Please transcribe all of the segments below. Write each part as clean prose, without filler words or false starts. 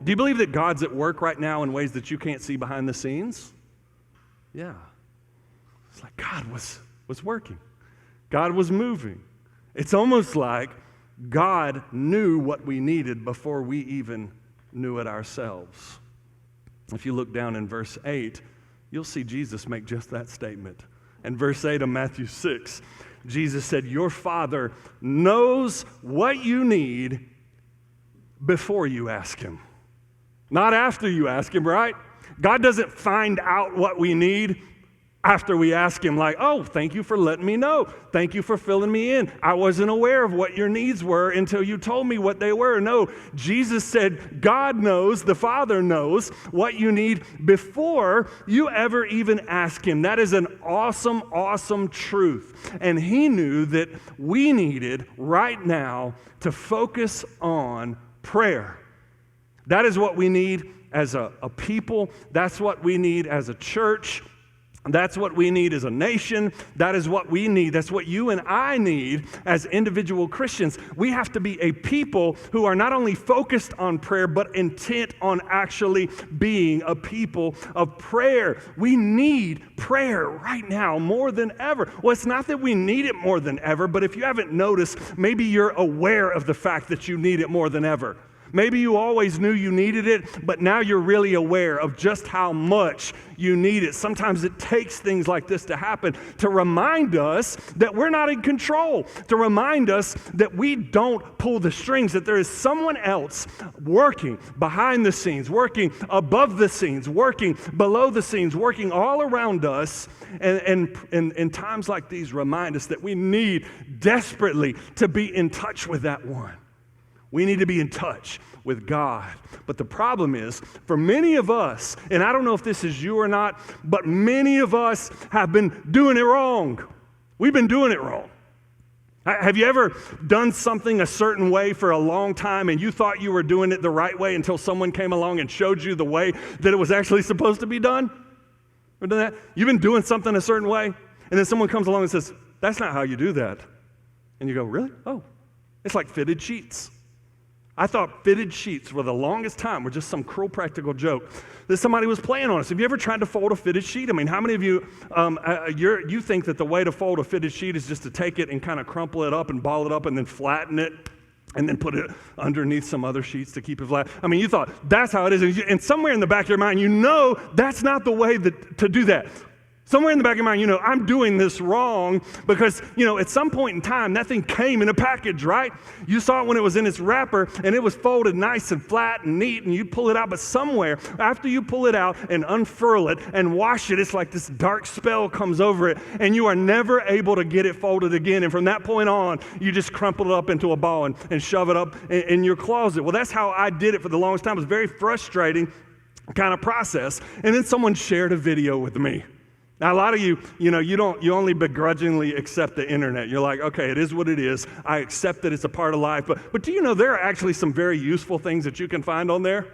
Do you believe that God's at work right now in ways that you can't see behind the scenes? Yeah. It's like God was working. God was moving. It's almost like God knew what we needed before we even knew it ourselves. If you look down in verse 8, you'll see Jesus make just that statement. In verse 8 of Matthew 6, Jesus said, "Your Father knows what you need before you ask Him." Not after you ask Him, right? God doesn't find out what we need after we ask Him, like, "Oh, thank you for letting me know. Thank you for filling me in. I wasn't aware of what your needs were until you told me what they were." No, Jesus said God knows, the Father knows what you need before you ever even ask Him. That is an awesome, awesome truth. And He knew that we needed right now to focus on prayer. That is what we need as a people. That's what we need as a church. That's what we need as a nation. That is what we need. That's what you and I need as individual Christians. We have to be a people who are not only focused on prayer, but intent on actually being a people of prayer. We need prayer right now more than ever. Well, it's not that we need it more than ever, but if you haven't noticed, maybe you're aware of the fact that you need it more than ever. Maybe you always knew you needed it, but now you're really aware of just how much you need it. Sometimes it takes things like this to happen to remind us that we're not in control, to remind us that we don't pull the strings, that there is someone else working behind the scenes, working above the scenes, working below the scenes, working all around us. And in times like these, remind us that we need desperately to be in touch with that one. We need to be in touch with God. But the problem is, for many of us, and I don't know if this is you or not, but many of us have been doing it wrong. We've been doing it wrong. Have you ever done something a certain way for a long time and you thought you were doing it the right way until someone came along and showed you the way that it was actually supposed to be done? Ever done that? You've been doing something a certain way, and then someone comes along and says, "That's not how you do that." And you go, "Really? Oh." It's like fitted sheets. I thought fitted sheets for the longest time were just some cruel practical joke that somebody was playing on us. Have you ever tried to fold a fitted sheet? I mean, how many of you, you think that the way to fold a fitted sheet is just to take it and kind of crumple it up and ball it up and then flatten it and then put it underneath some other sheets to keep it flat? I mean, you thought that's how it is. And somewhere in the back of your mind, you know that's not the way to do that. Somewhere in the back of your mind, you know, I'm doing this wrong because, you know, at some point in time, that thing came in a package, right? You saw it when it was in its wrapper, and it was folded nice and flat and neat, and you pull it out. But somewhere, after you pull it out and unfurl it and wash it, it's like this dark spell comes over it, and you are never able to get it folded again. And from that point on, you just crumple it up into a ball and shove it up in your closet. Well, that's how I did it for the longest time. It was a very frustrating kind of process. And then someone shared a video with me. Now, a lot of you, you only begrudgingly accept the internet. You're like, okay, it is what it is. I accept that it's a part of life. But do you know there are actually some very useful things that you can find on there?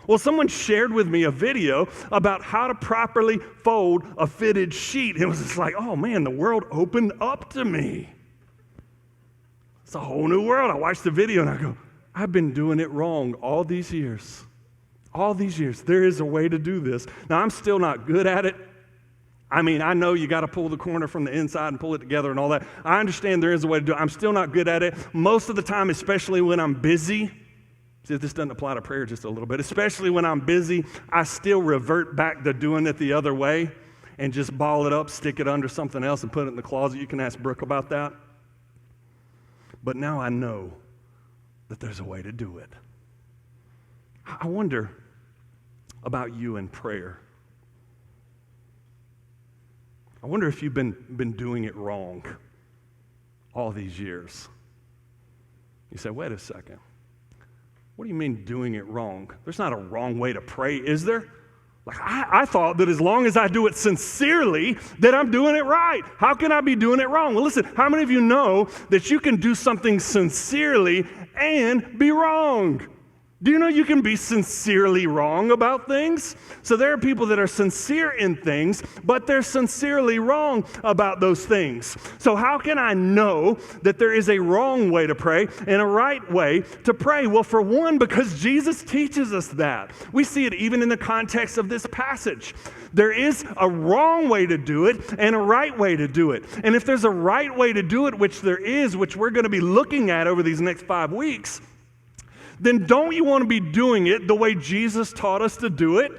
Well, someone shared with me a video about how to properly fold a fitted sheet. It was just like, oh man, the world opened up to me. It's a whole new world. I watched the video and I go, I've been doing it wrong all these years. All these years. There is a way to do this. Now, I'm still not good at it. I mean, I know you got to pull the corner from the inside and pull it together and all that. I understand there is a way to do it. I'm still not good at it. Most of the time, especially when I'm busy, see if this doesn't apply to prayer just a little bit, especially when I'm busy, I still revert back to doing it the other way and just ball it up, stick it under something else and put it in the closet. You can ask Brooke about that. But now I know that there's a way to do it. I wonder about you in prayer. I wonder if you've been doing it wrong all these years. You say, wait a second. What do you mean doing it wrong? There's not a wrong way to pray, is there? Like I thought that as long as I do it sincerely, that I'm doing it right. How can I be doing it wrong? Well, listen, how many of you know that you can do something sincerely and be wrong? Do you know you can be sincerely wrong about things? So there are people that are sincere in things, but they're sincerely wrong about those things. So how can I know that there is a wrong way to pray and a right way to pray? Well, for one, because Jesus teaches us that. We see it even in the context of this passage. There is a wrong way to do it and a right way to do it. And if there's a right way to do it, which there is, which we're going to be looking at over these next 5 weeks, then don't you want to be doing it the way Jesus taught us to do it?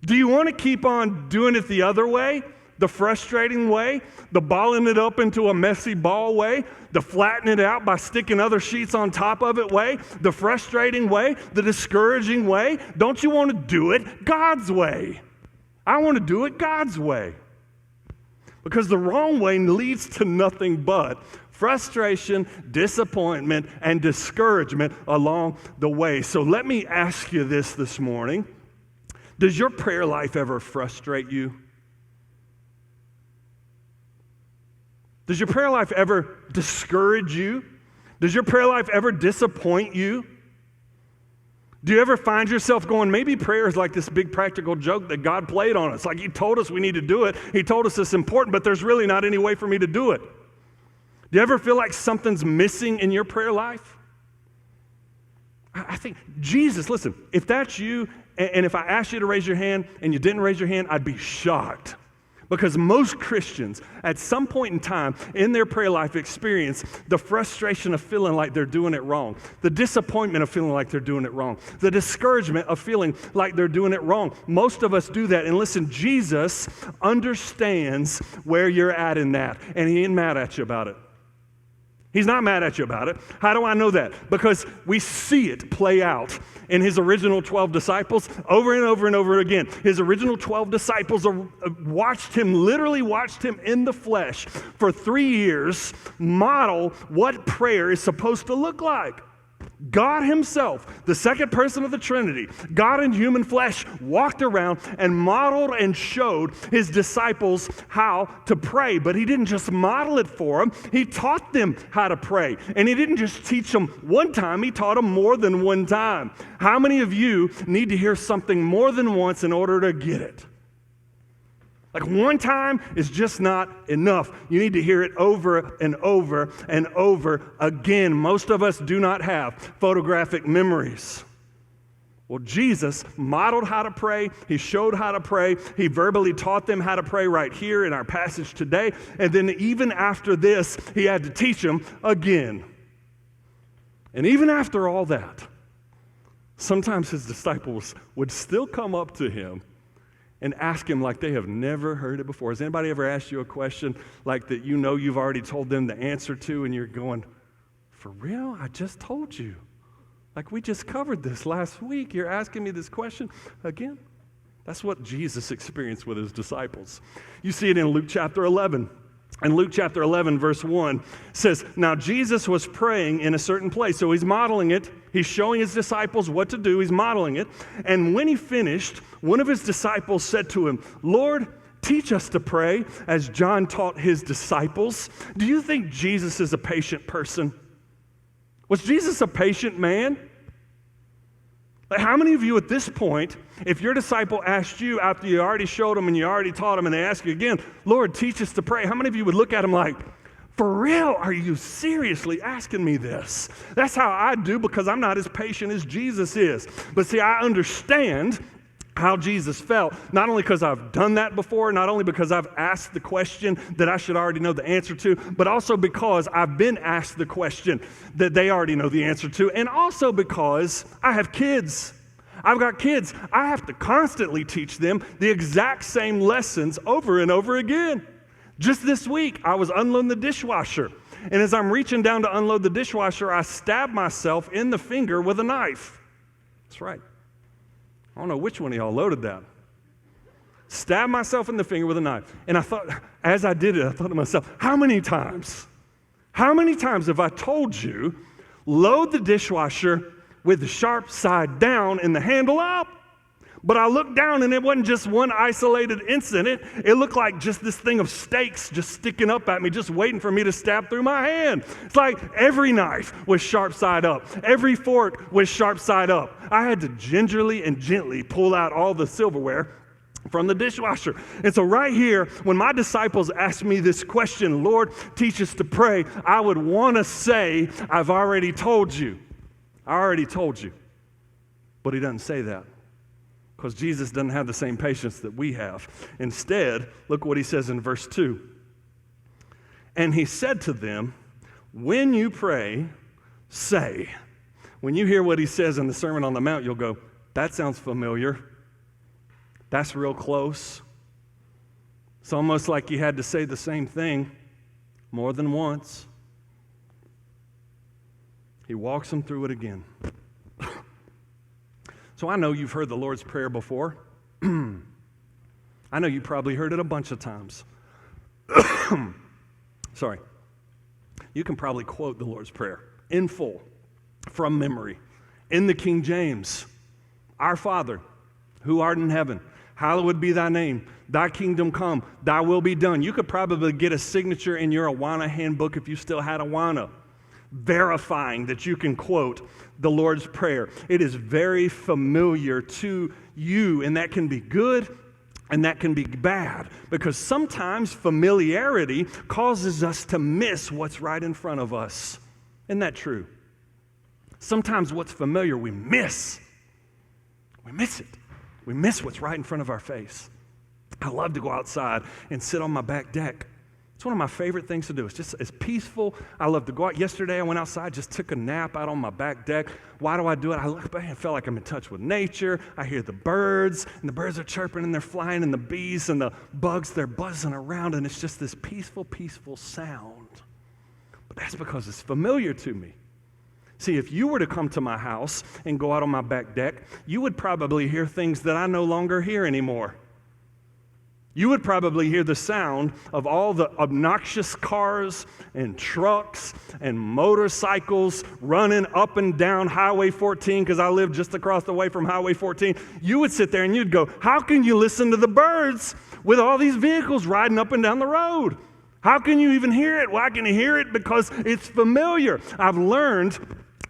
Do you want to keep on doing it the other way, the frustrating way, the balling it up into a messy ball way, the flatten it out by sticking other sheets on top of it way, the frustrating way, the discouraging way? Don't you want to do it God's way? I want to do it God's way. Because the wrong way leads to nothing but frustration, disappointment, and discouragement along the way. So let me ask you this morning. Does your prayer life ever frustrate you? Does your prayer life ever discourage you? Does your prayer life ever disappoint you? Do you ever find yourself going, maybe prayer is like this big practical joke that God played on us? Like He told us we need to do it. He told us it's important, but there's really not any way for me to do it. Do you ever feel like something's missing in your prayer life? I think Jesus, listen, if that's you, and if I asked you to raise your hand and you didn't raise your hand, I'd be shocked. Because most Christians, at some point in time in their prayer life, experience the frustration of feeling like they're doing it wrong, the disappointment of feeling like they're doing it wrong, the discouragement of feeling like they're doing it wrong. Most of us do that. And listen, Jesus understands where you're at in that, and He ain't mad at you about it. He's not mad at you about it. How do I know that? Because we see it play out in His original 12 disciples over and over and over again. His original 12 disciples literally watched Him in the flesh for 3 years model what prayer is supposed to look like. God Himself, the second person of the Trinity, God in human flesh, walked around and modeled and showed His disciples how to pray. But He didn't just model it for them, He taught them how to pray. And He didn't just teach them one time, He taught them more than one time. How many of you need to hear something more than once in order to get it? Like one time is just not enough. You need to hear it over and over and over again. Most of us do not have photographic memories. Well, Jesus modeled how to pray. He showed how to pray. He verbally taught them how to pray right here in our passage today. And then even after this, He had to teach them again. And even after all that, sometimes His disciples would still come up to Him and ask Him like they have never heard it before. Has anybody ever asked you a question like that you know you've already told them the answer to, and you're going, for real? I just told you. Like we just covered this last week. You're asking me this question again? That's what Jesus experienced with His disciples. You see it in Luke chapter 11. And Luke chapter 11, verse 1 says, now Jesus was praying in a certain place. So He's modeling it. He's showing His disciples what to do. He's modeling it. And when He finished, one of His disciples said to Him, Lord, teach us to pray as John taught his disciples. Do you think Jesus is a patient person? Was Jesus a patient man? Like how many of you at this point, if your disciple asked you after you already showed them and you already taught them and they ask you again, Lord, teach us to pray, how many of you would look at them like, for real, are you seriously asking me this? That's how I do because I'm not as patient as Jesus is. But see, I understand how Jesus felt, not only because I've done that before, not only because I've asked the question that I should already know the answer to, but also because I've been asked the question that they already know the answer to, and also because I have kids. I've got kids. I have to constantly teach them the exact same lessons over and over again. Just this week, I was unloading the dishwasher, and as I'm reaching down to unload the dishwasher, I stabbed myself in the finger with a knife. That's right. I don't know which one of y'all loaded that. Stabbed myself in the finger with a knife. And I thought, as I did it, I thought to myself, how many times have I told you, load the dishwasher with the sharp side down and the handle up? But I looked down and it wasn't just one isolated incident. It looked like just this thing of steaks just sticking up at me, just waiting for me to stab through my hand. It's like every knife was sharp side up. Every fork was sharp side up. I had to gingerly and gently pull out all the silverware from the dishwasher. And so right here, when my disciples asked me this question, Lord, teach us to pray, I would want to say, I've already told you. I already told you. But he doesn't say that, because Jesus doesn't have the same patience that we have. Instead, look what he says in verse 2. And he said to them, when you pray, say. When you hear what he says in the Sermon on the Mount, you'll go, that sounds familiar. That's real close. It's almost like he had to say the same thing more than once. He walks them through it again. So I know you've heard the Lord's Prayer before. I know you probably heard it a bunch of times. Sorry. You can probably quote the Lord's Prayer in full from memory. In the King James, Our Father, who art in heaven, hallowed be thy name. Thy kingdom come, thy will be done. You could probably get a signature in your Awana handbook if you still had Awana, verifying that you can quote the Lord's Prayer. It is very familiar to you, and that can be good and that can be bad, because sometimes familiarity causes us to miss what's right in front of us. Isn't that true? Sometimes what's familiar we miss. We miss it. We miss what's right in front of our face. I love to go outside and sit on my back deck. It's one of my favorite things to do. It's peaceful. I love to go out. Yesterday, I went outside, just took a nap out on my back deck. Why do I do it? I look back and feel like I'm in touch with nature. I hear the birds, and the birds are chirping, and they're flying, and the bees and the bugs, they're buzzing around, and it's just this peaceful, peaceful sound. But that's because it's familiar to me. See, if you were to come to my house and go out on my back deck, you would probably hear things that I no longer hear anymore. You would probably hear the sound of all the obnoxious cars and trucks and motorcycles running up and down Highway 14, because I live just across the way from Highway 14. You would sit there and you'd go, how can you listen to the birds with all these vehicles riding up and down the road? How can you even hear it? Well, I can hear it because it's familiar. I've learned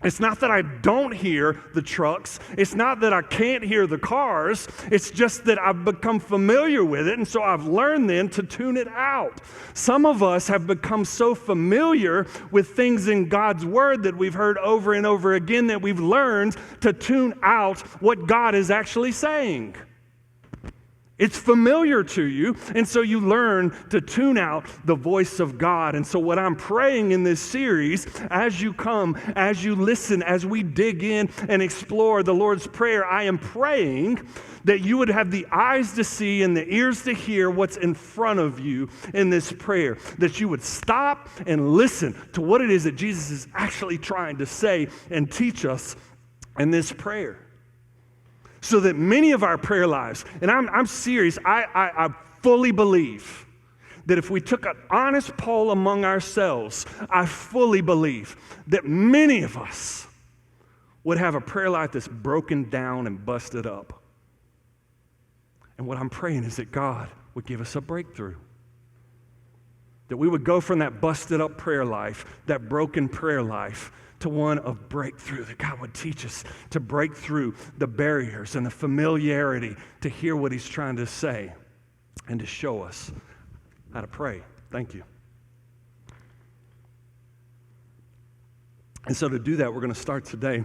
it's not that I don't hear the trucks. It's not that I can't hear the cars. It's just that I've become familiar with it, and so I've learned then to tune it out. Some of us have become so familiar with things in God's Word that we've heard over and over again that we've learned to tune out what God is actually saying. It's familiar to you, and so you learn to tune out the voice of God. And so what I'm praying in this series, as you come, as you listen, as we dig in and explore the Lord's Prayer, I am praying that you would have the eyes to see and the ears to hear what's in front of you in this prayer, that you would stop and listen to what it is that Jesus is actually trying to say and teach us in this prayer. So that many of our prayer lives, and I'm serious, I fully believe that if we took an honest poll among ourselves, I fully believe that many of us would have a prayer life that's broken down and busted up. And what I'm praying is that God would give us a breakthrough. That we would go from that busted up prayer life, that broken prayer life, to one of breakthrough, that God would teach us to break through the barriers and the familiarity to hear what He's trying to say and to show us how to pray. Thank you. And so to do that, we're going to start today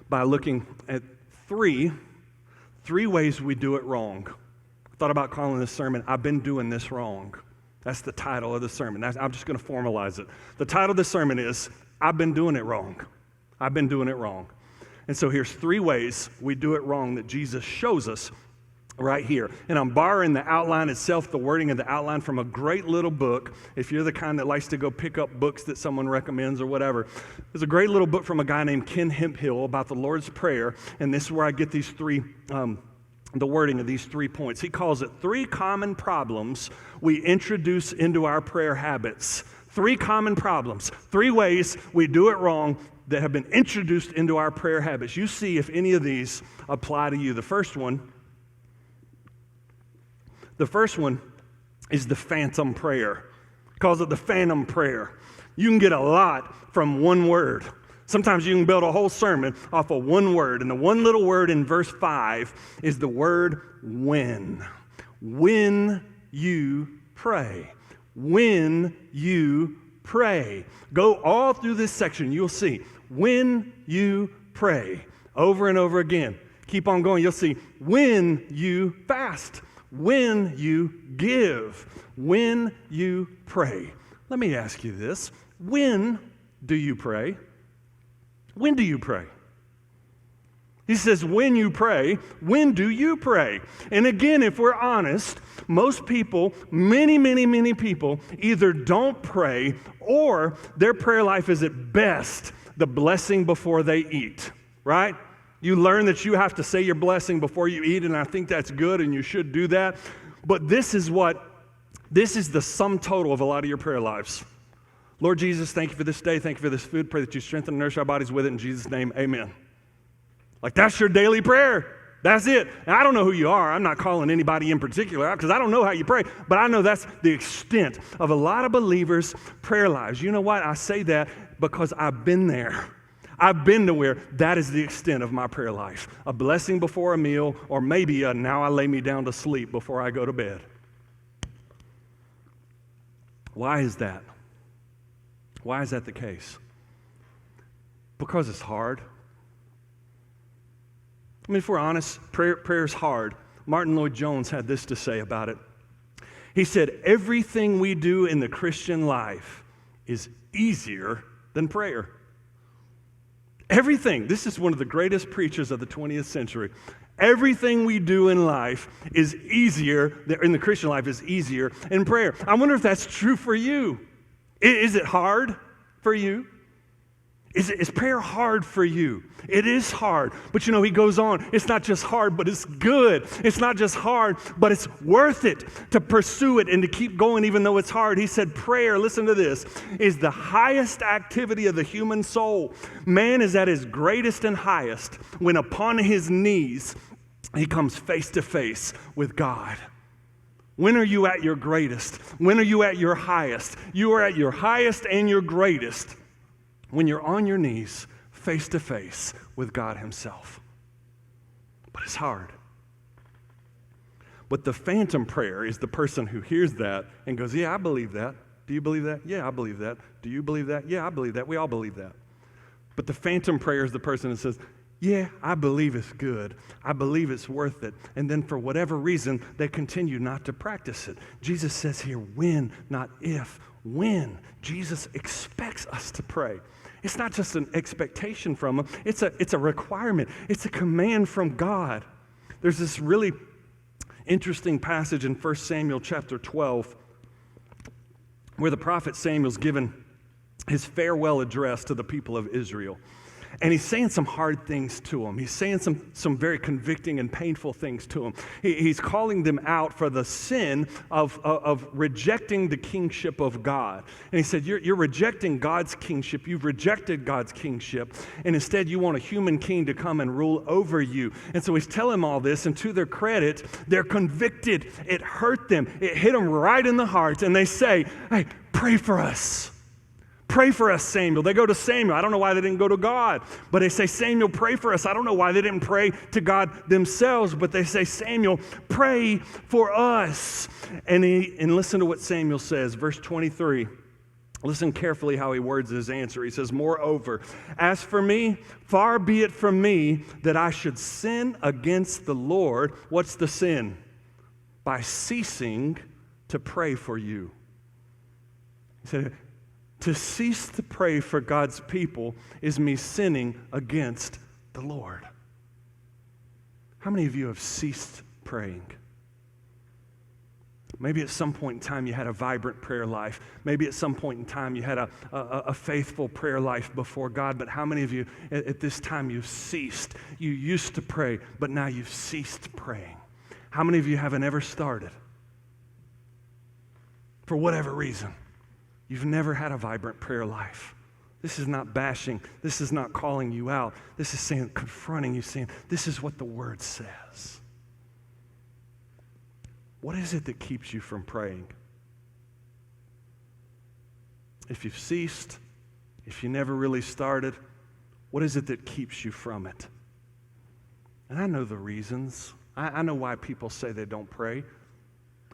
by looking at three ways we do it wrong. I thought about calling this sermon, I've Been Doing This Wrong. That's the title of the sermon. I'm just going to formalize it. The title of the sermon is, I've been doing it wrong. I've been doing it wrong. And so here's three ways we do it wrong that Jesus shows us right here. And I'm borrowing the outline itself, the wording of the outline, from a great little book. If you're the kind that likes to go pick up books that someone recommends or whatever, there's a great little book from a guy named Ken Hemphill about the Lord's Prayer. And this is where I get these the wording of these 3 points. He calls it 3 common problems we introduce into our prayer habits. 3 common problems, 3 ways we do it wrong that have been introduced into our prayer habits. You see if any of these apply to you. The first one is the phantom prayer. He calls it the phantom prayer. You can get a lot from one word. Sometimes you can build a whole sermon off of one word, and the one little word in verse 5 is the word when. When you pray. When you pray. Go all through this section, you'll see when you pray over and over again. Keep on going, you'll see when you fast, when you give, when you pray. Let me ask you this. When do you pray? When do you pray? He says, when you pray, when do you pray? And again, if we're honest, most people, many people, either don't pray or their prayer life is at best the blessing before they eat, right? You learn that you have to say your blessing before you eat, and I think that's good, and you should do that. But this is the sum total of a lot of your prayer lives. Lord Jesus, thank you for this day. Thank you for this food. Pray that you strengthen and nourish our bodies with it. In Jesus' name, amen. Like, that's your daily prayer. That's it. And I don't know who you are. I'm not calling anybody in particular because I don't know how you pray, but I know that's the extent of a lot of believers' prayer lives. You know what? I say that because I've been there. I've been to where that is the extent of my prayer life. A blessing before a meal, or maybe a now I lay me down to sleep before I go to bed. Why is that? Why is that the case? Because it's hard. I mean, if we're honest, prayer is hard. Martin Lloyd-Jones had this to say about it. He said, everything we do in the Christian life is easier than prayer. Everything. This is one of the greatest preachers of the 20th century. Everything we do in life is easier, in the Christian life is easier in prayer. I wonder if that's true for you. Is it hard for you? Is prayer hard for you? It is hard. But you know, he goes on, it's not just hard, but it's good. It's not just hard, but it's worth it to pursue it and to keep going even though it's hard. He said prayer, listen to this, is the highest activity of the human soul. Man is at his greatest and highest when upon his knees he comes face to face with God. When are you at your greatest? When are you at your highest? You are at your highest and your greatest when you're on your knees, face to face with God himself. But it's hard. But the phantom prayer is the person who hears that and goes, yeah, I believe that. Do you believe that? Yeah, I believe that. Do you believe that? Yeah, I believe that. We all believe that. But the phantom prayer is the person that says, yeah, I believe it's good. I believe it's worth it. And then for whatever reason, they continue not to practice it. Jesus says here, when, not if. When. Jesus expects us to pray. It's not just an expectation from him. It's a requirement. It's a command from God. There's this really interesting passage in 1 Samuel chapter 12 where the prophet Samuel's given his farewell address to the people of Israel. And he's saying some hard things to them. He's saying some very convicting and painful things to them. He's calling them out for the sin of rejecting the kingship of God. And he said, you're rejecting God's kingship. You've rejected God's kingship. And instead, you want a human king to come and rule over you. And so he's telling them all this. And to their credit, they're convicted. It hurt them. It hit them right in the heart. And they say, hey, pray for us. Pray for us, Samuel. They go to Samuel. I don't know why they didn't go to God, but they say, Samuel, pray for us. I don't know why they didn't pray to God themselves, but they say, Samuel, pray for us. And listen to what Samuel says, verse 23. Listen carefully how he words his answer. He says, moreover, as for me, far be it from me that I should sin against the Lord. What's the sin? By ceasing to pray for you. He said, to cease to pray for God's people is me sinning against the Lord. How many of you have ceased praying? Maybe at some point in time you had a vibrant prayer life. Maybe at some point in time you had a faithful prayer life before God. But how many of you at this time you've ceased? You used to pray, but now you've ceased praying. How many of you haven't ever started? For whatever reason. You've never had a vibrant prayer life. This is not bashing. This is not calling you out. This is saying, confronting you, saying, this is what the Word says. What is it that keeps you from praying? If you've ceased, if you never really started, what is it that keeps you from it? And I know the reasons. I know why people say they don't pray.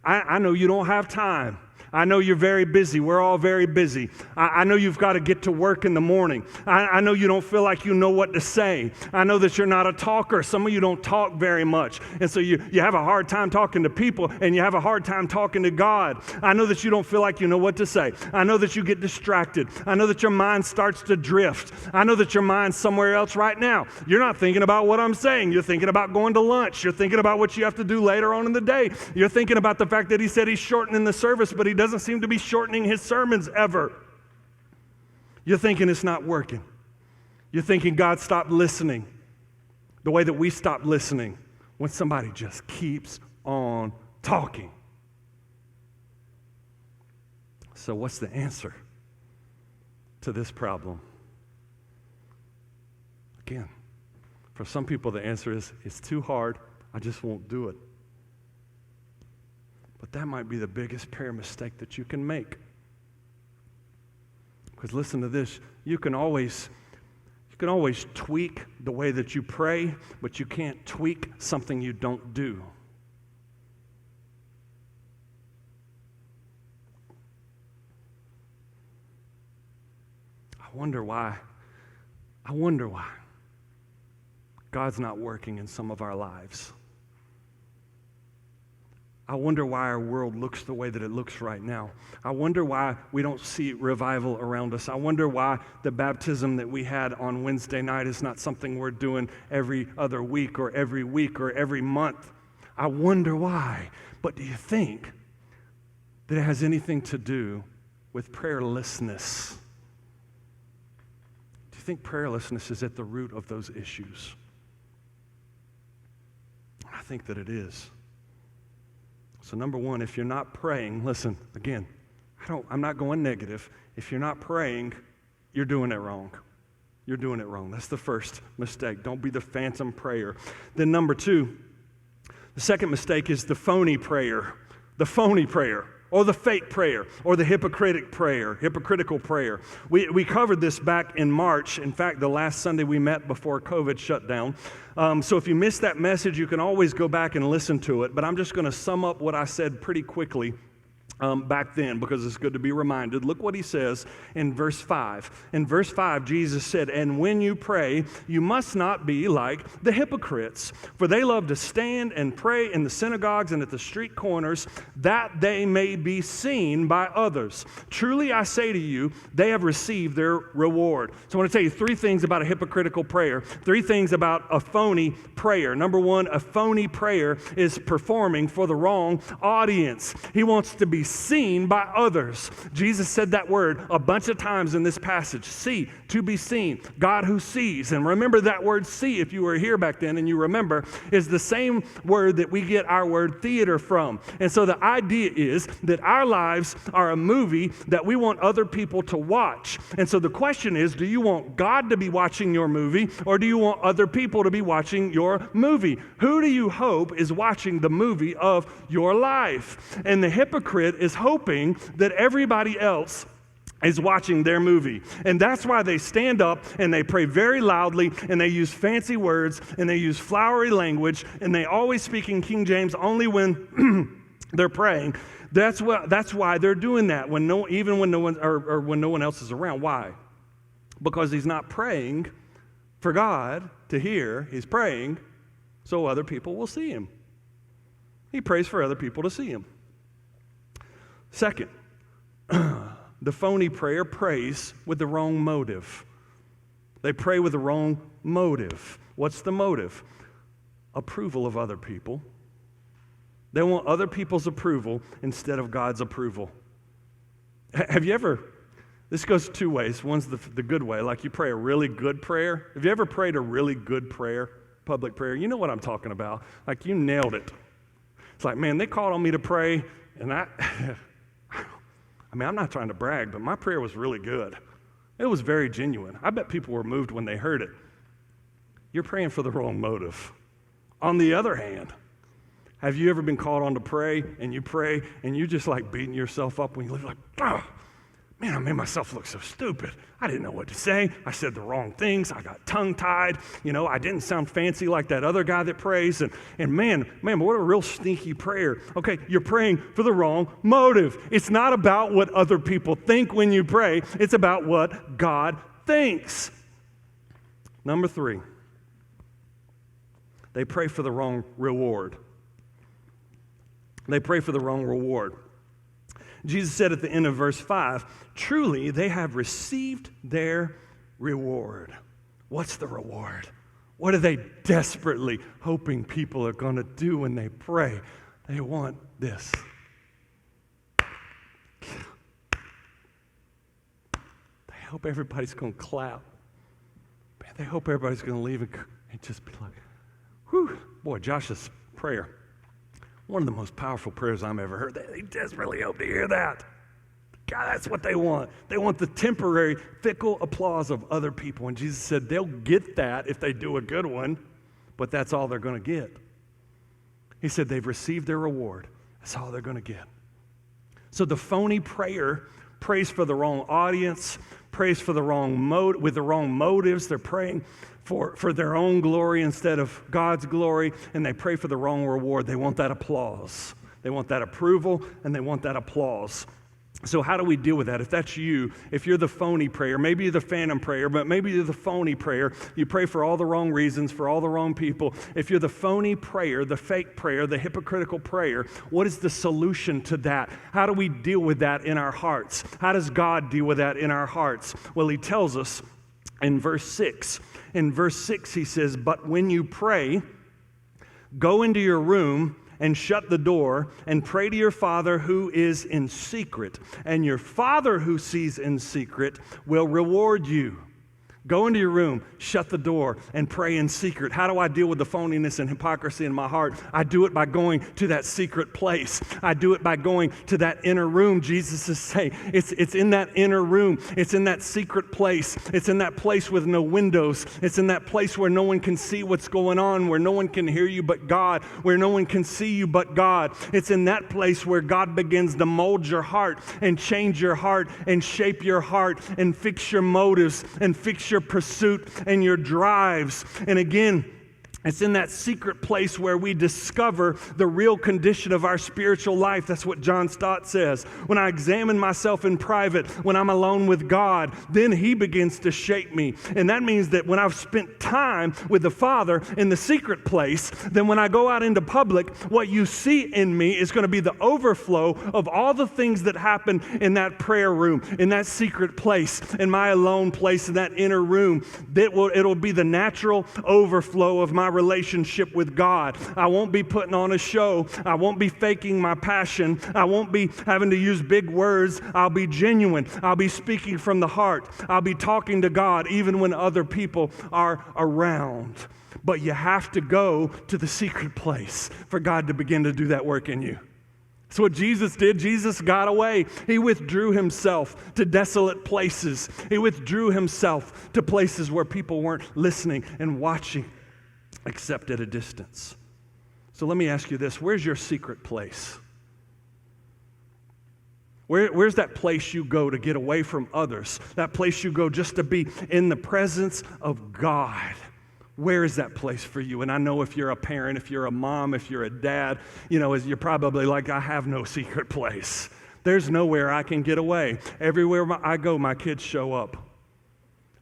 I know you don't have time. I know you're very busy. We're all very busy. I know you've got to get to work in the morning. I know you don't feel like you know what to say. I know that you're not a talker. Some of you don't talk very much. And so you have a hard time talking to people, and you have a hard time talking to God. I know that you don't feel like you know what to say. I know that you get distracted. I know that your mind starts to drift. I know that your mind's somewhere else right now. You're not thinking about what I'm saying. You're thinking about going to lunch. You're thinking about what you have to do later on in the day. You're thinking about the fact that he said he's shortening the service, but he doesn't seem to be shortening his sermons ever. You're thinking it's not working. You're thinking God stopped listening the way that we stop listening when somebody just keeps on talking. So what's the answer to this problem? Again, for some people the answer is, it's too hard, I just won't do it. But that might be the biggest prayer mistake that you can make. Because listen to this, you can always tweak the way that you pray, but you can't tweak something you don't do. I wonder why God's not working in some of our lives. I wonder why our world looks the way that it looks right now. I wonder why we don't see revival around us. I wonder why the baptism that we had on Wednesday night is not something we're doing every other week or every month. I wonder why. But do you think that it has anything to do with prayerlessness? Do you think prayerlessness is at the root of those issues? I think that it is. So number one, if you're not praying, listen, again, I'm not going negative. If you're not praying, you're doing it wrong. You're doing it wrong. That's the first mistake. Don't be the phantom prayer. Then number two, the second mistake is the phony prayer. The phony prayer, or the fake prayer, or the hypocritical prayer. We covered this back in March. In fact, the last Sunday we met before COVID shut down. So if you missed that message, you can always go back and listen to it. But I'm just going to sum up what I said pretty quickly back then, because it's good to be reminded. Look what he says in verse 5. In verse 5, Jesus said, "And when you pray, you must not be like the hypocrites, for they love to stand and pray in the synagogues and at the street corners, that they may be seen by others. Truly I say to you, they have received their reward." So I want to tell you three things about a hypocritical prayer, three things about a phony prayer. Number one, a phony prayer is performing for the wrong audience. He wants to be seen by others. Jesus said that word a bunch of times in this passage. See, to be seen. God who sees. And remember that word see, if you were here back then and you remember, is the same word that we get our word theater from. And so the idea is that our lives are a movie that we want other people to watch. And so the question is, do you want God to be watching your movie, or do you want other people to be watching your movie? Who do you hope is watching the movie of your life? And the hypocrite is hoping that everybody else is watching their movie. And that's why they stand up and they pray very loudly, and they use fancy words, and they use flowery language, and they always speak in King James only when they're praying. That's why they're doing that when no one else is around. Why? Because he's not praying for God to hear. He's praying so other people will see him. He prays for other people to see him. Second, the phony prayer prays with the wrong motive. They pray with the wrong motive. What's the motive? Approval of other people. They want other people's approval instead of God's approval. Have you ever, this goes two ways. One's the good way, like you pray a really good prayer. Have you ever prayed a really good prayer, public prayer? You know what I'm talking about. Like you nailed it. It's like, man, they called on me to pray, and I'm not trying to brag, but my prayer was really good. It was very genuine. I bet people were moved when they heard it. You're praying for the wrong motive. On the other hand, have you ever been called on to pray and you just like beating yourself up when you leave, like, oh, man, I made myself look so stupid. I didn't know what to say. I said the wrong things. I got tongue-tied. I didn't sound fancy like that other guy that prays. And man, what a real sneaky prayer. Okay, you're praying for the wrong motive. It's not about what other people think when you pray. It's about what God thinks. Number 3, they pray for the wrong reward. They pray for the wrong reward. Jesus said at the end of verse 5, truly they have received their reward. What's the reward? What are they desperately hoping people are going to do when they pray? They want this. They hope everybody's going to clap. Man, they hope everybody's going to leave and just be like, whew. Boy, Josh's prayer. One of the most powerful prayers I've ever heard. They desperately hope to hear that. God, that's what they want. They want the temporary, fickle applause of other people. And Jesus said they'll get that if they do a good one, but that's all they're going to get. He said they've received their reward. That's all they're going to get. So the phony prayer prays for the wrong audience, prays for the wrong with the wrong motives. They're praying for their own glory instead of God's glory, and they pray for the wrong reward. They want that applause. They want that approval, and they want that applause. So how do we deal with that? If that's you, if you're the phony prayer, maybe you're the phantom prayer, but maybe you're the phony prayer, you pray for all the wrong reasons, for all the wrong people. If you're the phony prayer, the fake prayer, the hypocritical prayer, what is the solution to that? How do we deal with that in our hearts? How does God deal with that in our hearts? Well, he tells us in verse 6. In verse 6, he says, but when you pray, go into your room and shut the door and pray to your Father who is in secret. And your Father who sees in secret will reward you. Go into your room, shut the door, and pray in secret. How do I deal with the phoniness and hypocrisy in my heart? I do it by going to that secret place. I do it by going to that inner room. Jesus is saying it's in that inner room. It's in that secret place. It's in that place with no windows. It's in that place where no one can see what's going on, where no one can hear you but God, where no one can see you but God. It's in that place where God begins to mold your heart and change your heart and shape your heart and fix your motives and fix your pursuit and your drives. And again, it's in that secret place where we discover the real condition of our spiritual life. That's what John Stott says. When I examine myself in private, when I'm alone with God, then he begins to shape me. And that means that when I've spent time with the Father in the secret place, then when I go out into public, what you see in me is going to be the overflow of all the things that happen in that prayer room, in that secret place, in my alone place, in that inner room. It'll be the natural overflow of my relationship with God. I won't be putting on a show. I won't be faking my passion. I won't be having to use big words. I'll be genuine. I'll be speaking from the heart. I'll be talking to God even when other people are around. But you have to go to the secret place for God to begin to do that work in you. That's what Jesus did. Jesus got away. He withdrew himself to desolate places. He withdrew himself to places where people weren't listening and watching, except at a distance. So let me ask you this. Where's your secret place? Where's that place you go to get away from others? That place you go just to be in the presence of God? Where is that place for you? And I know if you're a parent, if you're a mom, if you're a dad, you're probably like, I have no secret place. There's nowhere I can get away. Everywhere I go, my kids show up.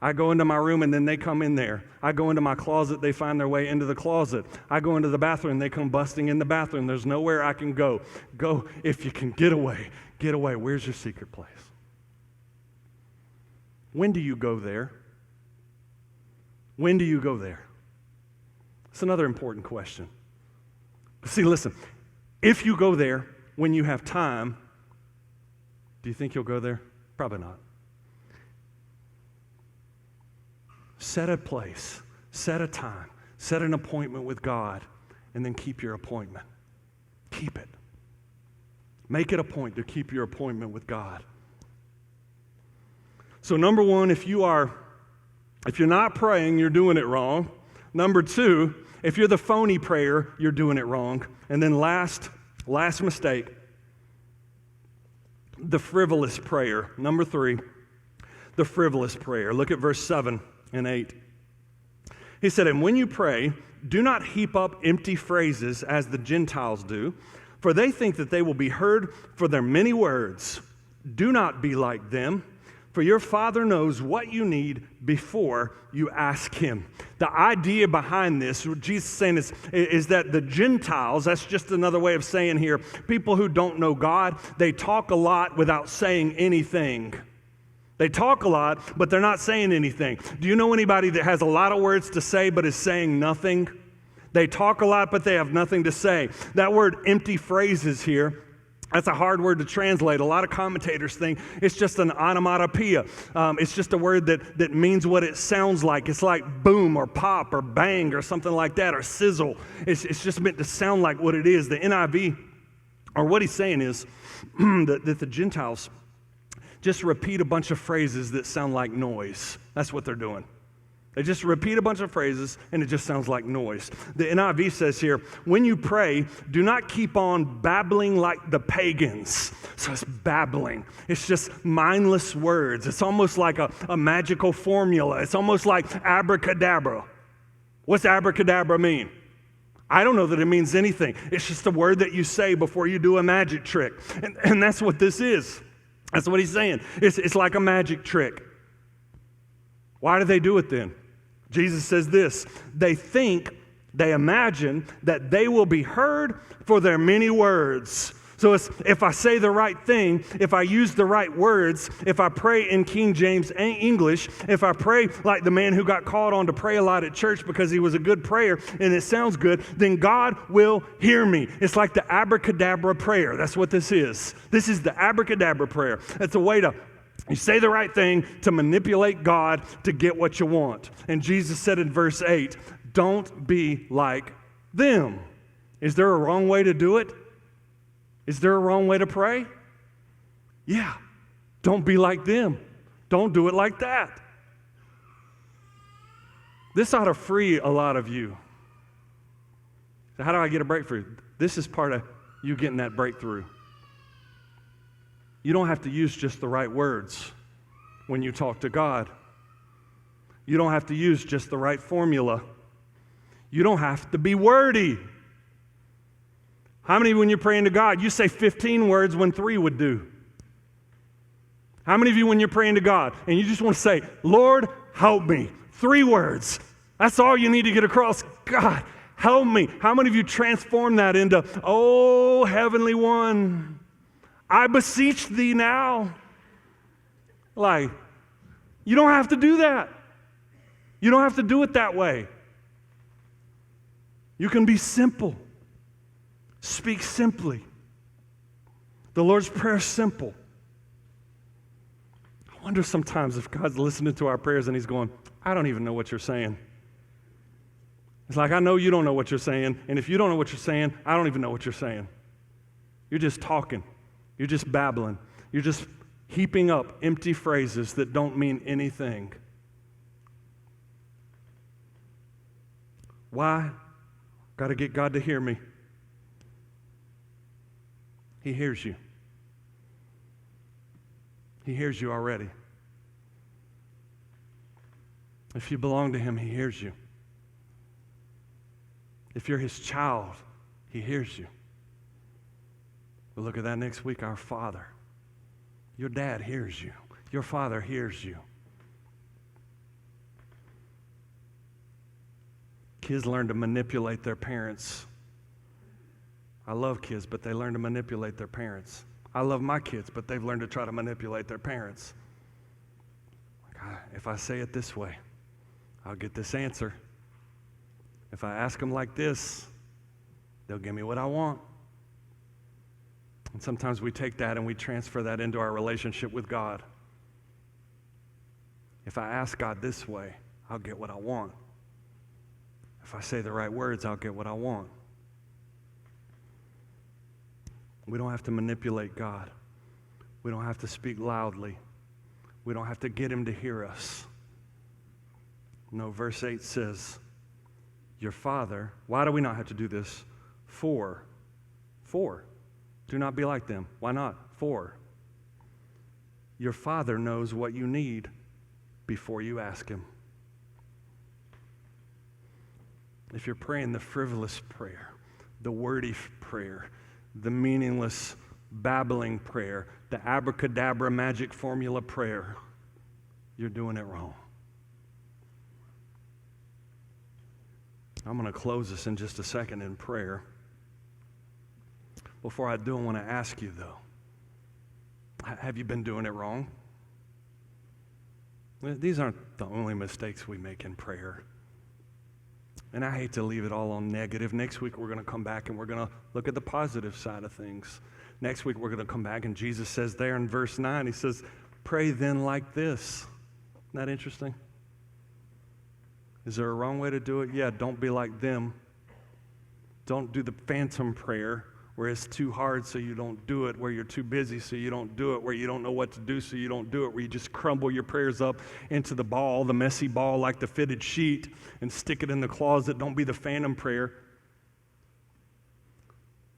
I go into my room and then they come in there. I go into my closet, they find their way into the closet. I go into the bathroom, they come busting in the bathroom. There's nowhere I can go. Go, if you can get away, get away. Where's your secret place? When do you go there? When do you go there? It's another important question. See, listen, if you go there when you have time, do you think you'll go there? Probably not. Set a place, set a time, set an appointment with God, and then keep your appointment. Keep it. Make it a point to keep your appointment with God. So number one, if you're not praying, you're doing it wrong. Number two, if you're the phony prayer, you're doing it wrong. And then last mistake, the frivolous prayer. Number three, the frivolous prayer. Look at verse 7 and 8. He said, and when you pray, do not heap up empty phrases as the Gentiles do, for they think that they will be heard for their many words. Do not be like them, for your Father knows what you need before you ask Him. The idea behind this, what Jesus is saying is that the Gentiles, that's just another way of saying here, people who don't know God, they talk a lot without saying anything. They talk a lot, but they're not saying anything. Do you know anybody that has a lot of words to say but is saying nothing? They talk a lot, but they have nothing to say. That word empty phrases here, that's a hard word to translate. A lot of commentators think it's just an onomatopoeia. It's just a word that means what it sounds like. It's like boom or pop or bang or something like that, or sizzle. It's just meant to sound like what it is. The NIV, or what he's saying is that the Gentiles just repeat a bunch of phrases that sound like noise. That's what they're doing. They just repeat a bunch of phrases, and it just sounds like noise. The NIV says here, when you pray, do not keep on babbling like the pagans. So it's babbling. It's just mindless words. It's almost like a magical formula. It's almost like abracadabra. What's abracadabra mean? I don't know that it means anything. It's just a word that you say before you do a magic trick. And that's what this is. That's what he's saying. It's like a magic trick. Why do they do it then? Jesus says this, they imagine that they will be heard for their many words. So if I say the right thing, if I use the right words, if I pray in King James English, if I pray like the man who got called on to pray a lot at church because he was a good prayer and it sounds good, then God will hear me. It's like the abracadabra prayer. That's what this is. This is the abracadabra prayer. It's a way to you say the right thing to manipulate God to get what you want. And Jesus said in verse 8, don't be like them. Is there a wrong way to do it? Is there a wrong way to pray? Yeah. Don't be like them. Don't do it like that. This ought to free a lot of you. So how do I get a breakthrough? This is part of you getting that breakthrough. You don't have to use just the right words when you talk to God. You don't have to use just the right formula. You don't have to be wordy. How many, when you're praying to God, you say 15 words when 3 would do? How many of you, when you're praying to God, and you just want to say, Lord, help me? 3 words. That's all you need to get across. God, help me. How many of you transform that into, oh, Heavenly One, I beseech thee now. Like, you don't have to do that. You don't have to do it that way. You can be simple. Speak simply. The Lord's Prayer is simple. I wonder sometimes if God's listening to our prayers and He's going, I don't even know what you're saying. It's like, I know you don't know what you're saying, and if you don't know what you're saying, I don't even know what you're saying. You're just talking. You're just babbling. You're just heaping up empty phrases that don't mean anything. Why? Got to get God to hear me. He hears you. He hears you already. If you belong to Him, He hears you. If you're His child, He hears you. We'll look at that next week. Our Father. Your dad hears you. Your Father hears you. Kids learn to manipulate their parents. I love kids, but they learn to manipulate their parents. I love my kids, but they've learned to try to manipulate their parents. If I say it this way, I'll get this answer. If I ask them like this, they'll give me what I want. And sometimes we take that and we transfer that into our relationship with God. If I ask God this way, I'll get what I want. If I say the right words, I'll get what I want. We don't have to manipulate God. We don't have to speak loudly. We don't have to get him to hear us. No, verse 8 says, your Father, why do we not have to do this? For, do not be like them. Why not? For, your Father knows what you need before you ask him. If you're praying the frivolous prayer, the wordy prayer, the meaningless babbling prayer, the abracadabra magic formula prayer, you're doing it wrong. I'm going to close this in just a second in prayer. Before I do, I want to ask you, though, have you been doing it wrong? These aren't the only mistakes we make in prayer. And I hate to leave it all on negative. Next week, we're going to come back and we're going to look at the positive side of things. Next week, we're going to come back and Jesus says there in verse 9, he says, pray then like this. Isn't that interesting? Is there a wrong way to do it? Yeah, don't be like them. Don't do the phantom prayer where it's too hard so you don't do it, where you're too busy so you don't do it, where you don't know what to do so you don't do it, where you just crumble your prayers up into the ball, the messy ball like the fitted sheet, and stick it in the closet. Don't be the phantom prayer.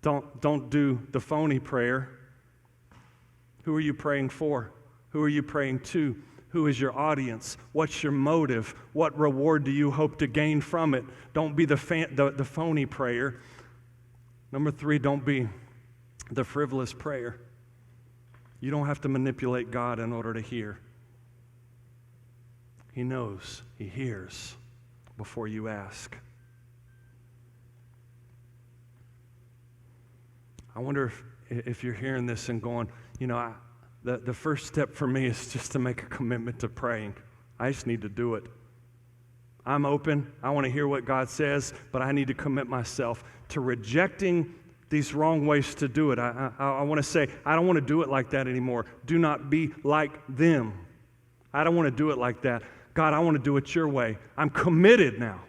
Don't do the phony prayer. Who are you praying for? Who are you praying to? Who is your audience? What's your motive? What reward do you hope to gain from it? Don't be the phony prayer. Number 3, don't be the frivolous prayer. You don't have to manipulate God in order to hear. He knows, he hears before you ask. I wonder if you're hearing this and going, the first step for me is just to make a commitment to praying. I just need to do it. I'm open. I want to hear what God says, but I need to commit myself to rejecting these wrong ways to do it. I want to say, I don't want to do it like that anymore. Do not be like them. I don't want to do it like that. God, I want to do it your way. I'm committed now.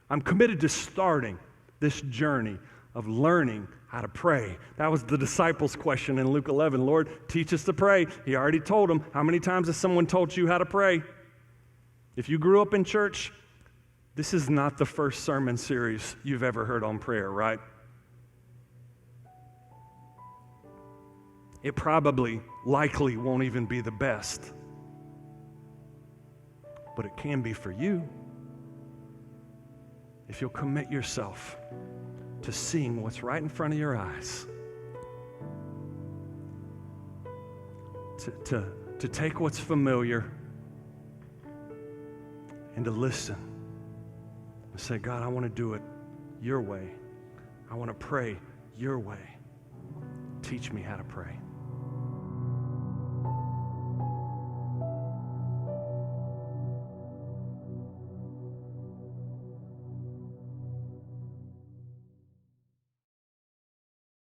I'm committed to starting this journey of learning how to pray. That was the disciples' question in Luke 11. Lord, teach us to pray. He already told them. How many times has someone told you how to pray? If you grew up in church, this is not the first sermon series you've ever heard on prayer, right? It probably, likely won't even be the best. But it can be for you if you'll commit yourself to seeing what's right in front of your eyes, to take what's familiar and to listen and say, God, I want to do it your way. I want to pray your way. Teach me how to pray.